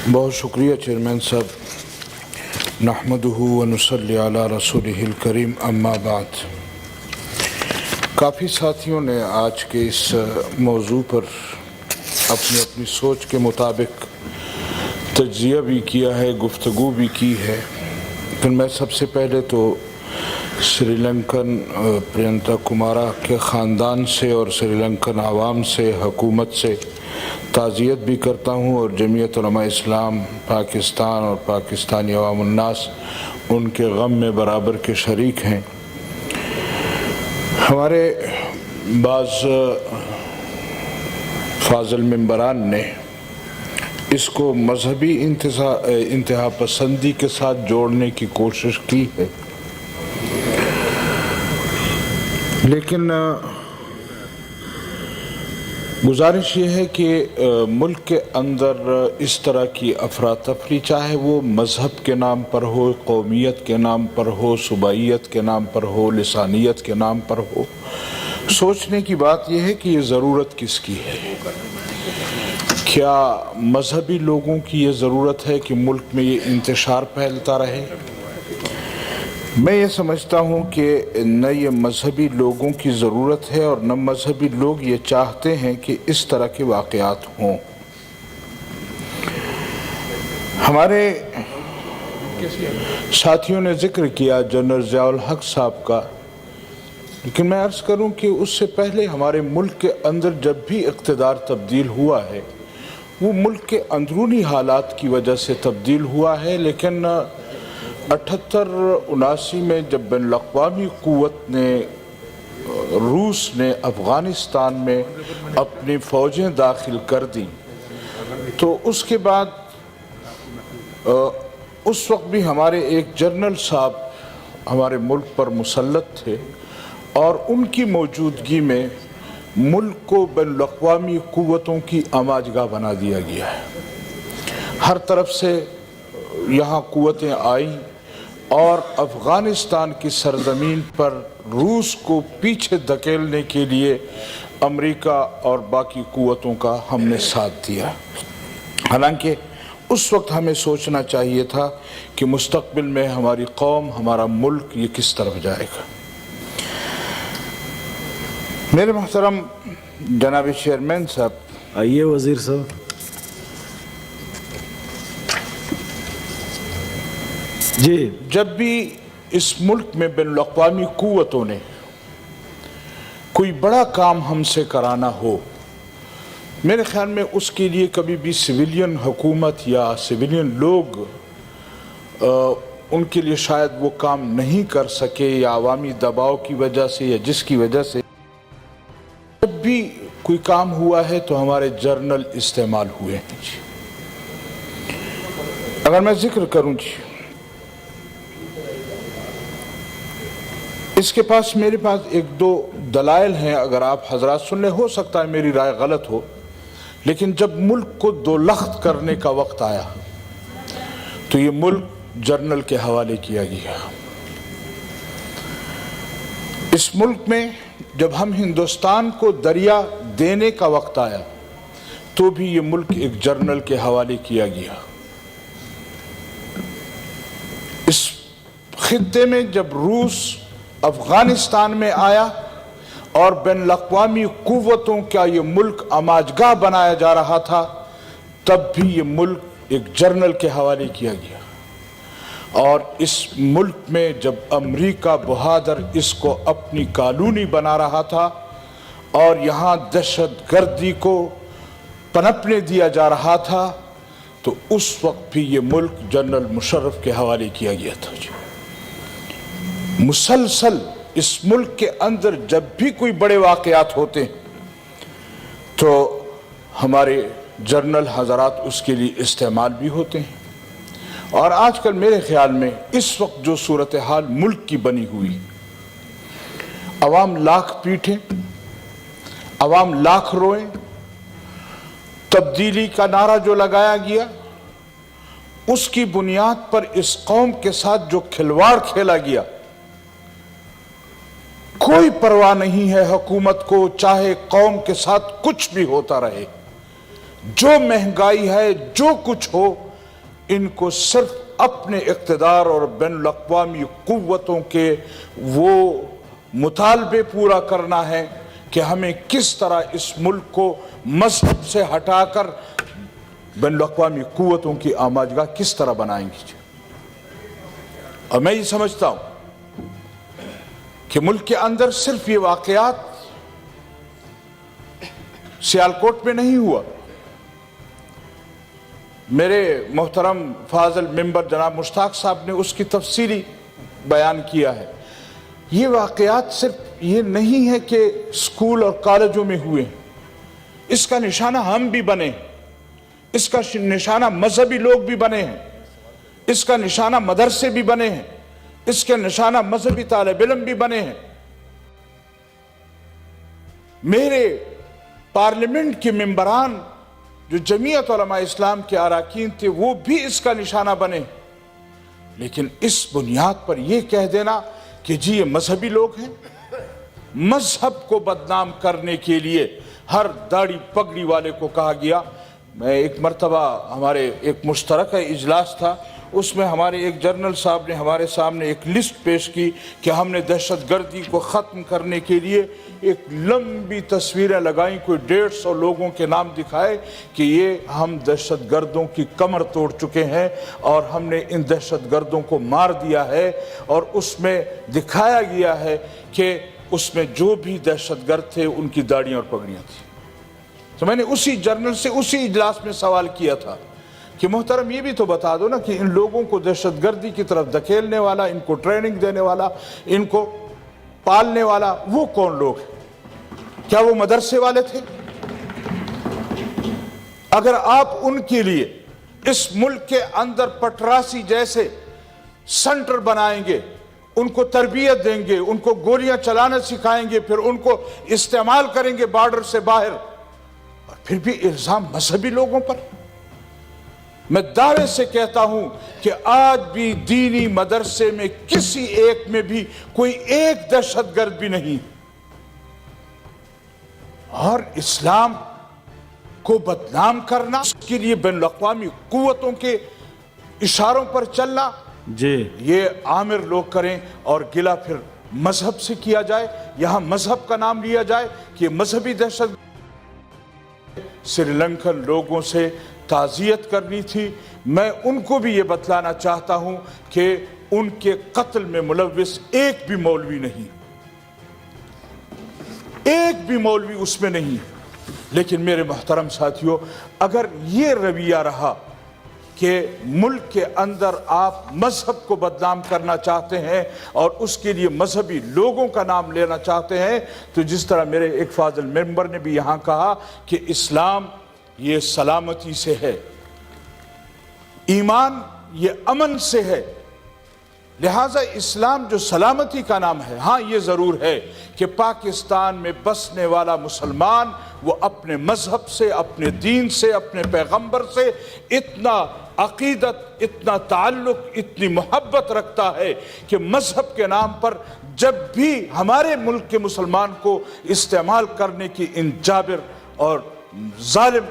बहुत शुक्रिया चेयरमैन साहब। नहमदुहु व नुसल्ली अला रसूलिहिल करीम, अम्मा बाद। काफ़ी साथियों ने आज के इस मौजू पर अपनी अपनी सोच के मुताबिक तज्ज़िया भी किया है, गुफ्तगू भी की है। फिर मैं सबसे पहले तो श्रीलंकन प्रियंका कुमारा के ख़ानदान से और श्रीलंकन आवाम से, हुकूमत से ताज़ियत भी करता हूँ और जमीयत उलमा इस्लाम पाकिस्तान और पाकिस्तानी अवाम उन्नास उनके गम में बराबर के शरीक हैं। हमारे बाज़ फाज़िल मेंबरान ने इसको मजहबी इंतहा पसंदी के साथ जोड़ने की कोशिश की है, लेकिन गुजारिश ये है कि मुल्क के अंदर इस तरह की अफरा तफरी, चाहे वो मज़हब के नाम पर हो, कौमियत के नाम पर हो, सूबाइयत के नाम पर हो, लिसानियत के नाम पर हो, सोचने की बात यह है कि ये ज़रूरत किसकी है। क्या मजहबी लोगों की ये ज़रूरत है कि मुल्क में ये इंतशार फैलता रहे? मैं ये समझता हूँ कि न ये मजहबी लोगों की ज़रूरत है और न मजहबी लोग ये चाहते हैं कि इस तरह के वाक़यात हों। हमारे साथियों ने ज़िक्र किया जनरल ज़ियाउल हक साहब का, लेकिन मैं अर्ज़ करूँ कि उससे पहले हमारे मुल्क के अंदर जब भी इक़्तिदार तब्दील हुआ है वो मुल्क के अंदरूनी हालात की वजह से तब्दील हुआ है। लेकिन 78-79 में जब बैनुल अक़वामी क़ुव्वत ने, रूस ने अफ़ग़ानिस्तान में अपनी फ़ौजें दाखिल कर दी, तो उसके बाद उस वक्त भी हमारे एक जनरल साहब हमारे मुल्क पर मुसल्लत थे और उनकी मौजूदगी में मुल्क को बैनुल अक़वामी क़ुव्वतों की आमाजगाह बना दिया गया है। हर तरफ से यहाँ क़ुव्वतें आईं और अफ़ग़ानिस्तान की सरज़मीन पर रूस को पीछे धकेलने के लिए अमेरिका और बाकी क़ुव्वतों का हमने साथ दिया। हालांकि उस वक्त हमें सोचना चाहिए था कि मुस्तक़बिल में हमारी कौम, हमारा मुल्क ये किस तरफ जाएगा। मेरे मोहतरम जनाब चेयरमैन साहब, आइए वज़ीर साहब। जी, जब भी इस मुल्क में बैनुल अक़वामी क़ुव्वतों ने कोई बड़ा काम हमसे कराना हो, मेरे ख़्याल में उसके लिए कभी भी सिविलियन हुकूमत या सिविलियन लोग उनके लिए शायद वो काम नहीं कर सके, या अवामी दबाव की वजह से या जिसकी वजह से जब भी कोई काम हुआ है तो हमारे जर्नल इस्तेमाल हुए हैं। जी, अगर मैं जिक्र करूं जी, इसके पास मेरे पास एक दो दलाइल हैं, अगर आप हजरात सुन ले। हो सकता है मेरी राय गलत हो, लेकिन जब मुल्क को दो लख्त करने का वक्त आया तो ये मुल्क जर्नल के हवाले किया गया। इस मुल्क में जब हम हिंदुस्तान को दरिया देने का वक्त आया तो भी ये मुल्क एक जर्नल के हवाले किया गया। इस खित्ते में जब रूस अफ़ग़ानिस्तान में आया और बैनुल अक़वामी क़ुव्वतों का ये मुल्क आमाजगाह बनाया जा रहा था, तब भी ये मुल्क एक जर्नल के हवाले किया गया। और इस मुल्क में जब अमेरिका बहादुर इसको अपनी कॉलोनी बना रहा था और यहाँ दहशत गर्दी को पनपने दिया जा रहा था, तो उस वक्त भी ये मुल्क जनरल मुशर्रफ के हवाले किया गया था। मुसलसल इस मुल्क के अंदर जब भी कोई बड़े वाक़यात होते हैं तो हमारे जर्नल हज़रात उसके लिए इस्तेमाल भी होते हैं। और आजकल मेरे ख्याल में इस वक्त जो सूरत हाल मुल्क की बनी हुई, अवाम लाख पीटें, अवाम लाख रोएं, तब्दीली का नारा जो लगाया गया उसकी बुनियाद पर इस कौम के साथ जो खिलवाड़ खेला गया, कोई परवाह नहीं है हुकूमत को, चाहे कौम के साथ कुछ भी होता रहे। जो महंगाई है, जो कुछ हो, इनको सिर्फ अपने इक़्तिदार और बैनुल-अक़वामी क़ुव्वतों के वो मुतालबे पूरा करना है कि हमें किस तरह इस मुल्क को मजहब से हटाकर बैनुल-अक़वामी क़ुव्वतों की आमाजगाह किस तरह बनाएंगे। और मैं ये समझता हूँ कि मुल्क के अंदर सिर्फ ये वाक़यात सियालकोट में नहीं हुआ। मेरे मोहतरम फाज़िल मेंबर जनाब मुश्ताक साहब ने उसकी तफसीली बयान किया है। ये वाक़यात सिर्फ ये नहीं है कि स्कूल और कॉलेजों में हुए, इसका निशाना हम भी बने, इसका निशाना मजहबी लोग भी बने हैं, इसका निशाना मदरसे भी बने हैं, इसके निशाना मजहबी तालिब इल्म भी बने हैं। मेरे पार्लियामेंट के मेंबरान जो जमीयत उलमा इस्लाम के अरकान थे वो भी इसका निशाना बने। लेकिन इस बुनियाद पर यह कह देना कि जी ये मजहबी लोग हैं, मजहब को बदनाम करने के लिए हर दाढ़ी पगड़ी वाले को कहा गया। मैं एक मरतबा हमारे एक मुश्तरक इजलास था, उसमें हमारे एक जनरल साहब ने हमारे सामने एक लिस्ट पेश की कि हमने दहशतगर्दी को ख़त्म करने के लिए एक लंबी तस्वीरें लगाई, कोई 150 लोगों के नाम दिखाए कि ये हम दहशतगर्दों की कमर तोड़ चुके हैं और हमने इन दहशतगर्दों को मार दिया है। और उसमें दिखाया गया है कि उसमें जो भी दहशतगर्द थे उनकी दाढ़ियाँ और पगड़ियाँ थी। तो मैंने उसी जर्नल से उसी इजलास में सवाल किया था कि मोहतरम ये भी तो बता दो ना कि इन लोगों को दहशतगर्दी की तरफ धकेलने वाला, इनको ट्रेनिंग देने वाला, इनको पालने वाला वो कौन लोग हैं? क्या वो मदरसे वाले थे? अगर आप उनके लिए इस मुल्क के अंदर पटरासी जैसे सेंटर बनाएंगे, उनको तरबियत देंगे, उनको गोलियां चलाना सिखाएंगे, फिर उनको इस्तेमाल करेंगे बॉर्डर से बाहर, और फिर भी इल्जाम मजहबी लोगों पर। मैं दावे से कहता हूं कि आज भी दीनी मदरसे में किसी एक में भी कोई एक दहशतगर्द भी नहीं। और इस्लाम को बदनाम करना, उसके लिए बैनुल-अक़वामी क़ुव्वतों के इशारों पर चलना, जी ये आमिर लोग करें और गिला फिर मजहब से किया जाए, यहां मजहब का नाम लिया जाए कि मजहबी दहशत। श्रीलंकन लोगों से ताज़ियत करनी थी। मैं उनको भी ये बतलाना चाहता हूं कि उनके कत्ल में मुलव्विस एक भी मौलवी नहीं, एक भी मौलवी उसमें नहीं। लेकिन मेरे मोहतरम साथियों, अगर ये रवैया रहा कि मुल्क के अंदर आप मजहब को बदनाम करना चाहते हैं और उसके लिए मजहबी लोगों का नाम लेना चाहते हैं, तो जिस तरह मेरे एक फाजिल मेंबर ने भी यहां कहा कि इस्लाम ये सलामती से है, ईमान ये अमन से है, लिहाजा इस्लाम जो सलामती का नाम है। हाँ, ये ज़रूर है कि पाकिस्तान में बसने वाला मुसलमान वो अपने मजहब से, अपने दीन से, अपने पैगंबर से इतना अकीदत, इतना ताल्लुक, इतनी मोहब्बत रखता है कि मजहब के नाम पर जब भी हमारे मुल्क के मुसलमान को इस्तेमाल करने की इन जाबिर और जालिम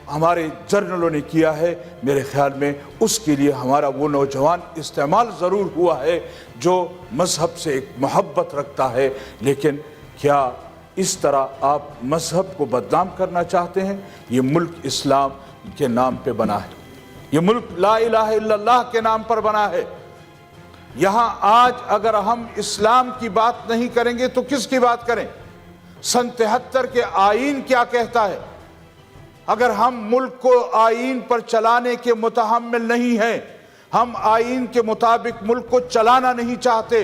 हमारे जर्नलों ने किया है, मेरे ख्याल में उसके लिए हमारा वो नौजवान इस्तेमाल ज़रूर हुआ है जो मजहब से एक मोहब्बत रखता है। लेकिन क्या इस तरह आप मजहब को बदनाम करना चाहते हैं? ये मुल्क इस्लाम के नाम पे बना है, ये मुल्क ला इलाहा इल्लल्लाह के नाम पर बना है। यहाँ आज अगर हम इस्लाम की बात नहीं करेंगे तो किसकी बात करें? सन 73 के आईन क्या कहता है? अगर हम मुल्क को आईन पर चलाने के मुतहम्मिल नहीं हैं, हम आईन के मुताबिक मुल्क को चलाना नहीं चाहते,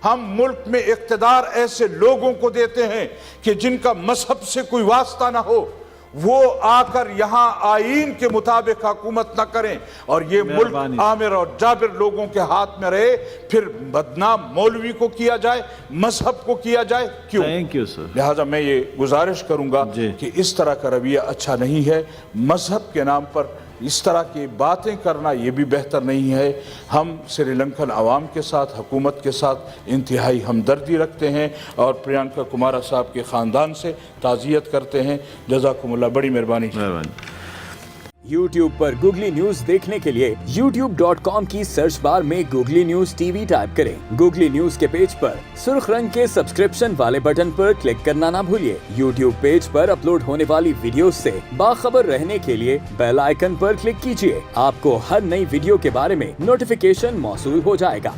हम मुल्क में इक़्तिदार ऐसे लोगों को देते हैं कि जिनका मजहब से कोई वास्ता ना हो, वो आकर यहाँ आईन के मुताबिक हुकूमत न करें और ये मुल्क आमिर और जाबिर लोगों के हाथ में रहे, फिर बदनाम मौलवी को किया जाए, मजहब को किया जाए, क्यों? Thank you sir. लिहाजा मैं ये गुजारिश करूंगा कि इस तरह का रवैया अच्छा नहीं है। मजहब के नाम पर इस तरह की बातें करना ये भी बेहतर नहीं है। हम श्रीलंकन आवाम के साथ, हुकूमत के साथ इंतहाई हमदर्दी रखते हैं और प्रियंका कुमारा साहब के ख़ानदान से ताज़ियत करते हैं। जज़ाकुमुल्लाह, बड़ी मेहरबानी। YouTube पर गूगली न्यूज देखने के लिए youtube.com की सर्च बार में गूगली न्यूज टीवी टाइप करें। गूगली न्यूज के पेज पर सुर्ख रंग के सब्सक्रिप्शन वाले बटन पर क्लिक करना ना भूलिए। YouTube पेज पर अपलोड होने वाली वीडियोस से बाखबर रहने के लिए बेल आइकन पर क्लिक कीजिए। आपको हर नई वीडियो के बारे में नोटिफिकेशन मौसूल हो जाएगा।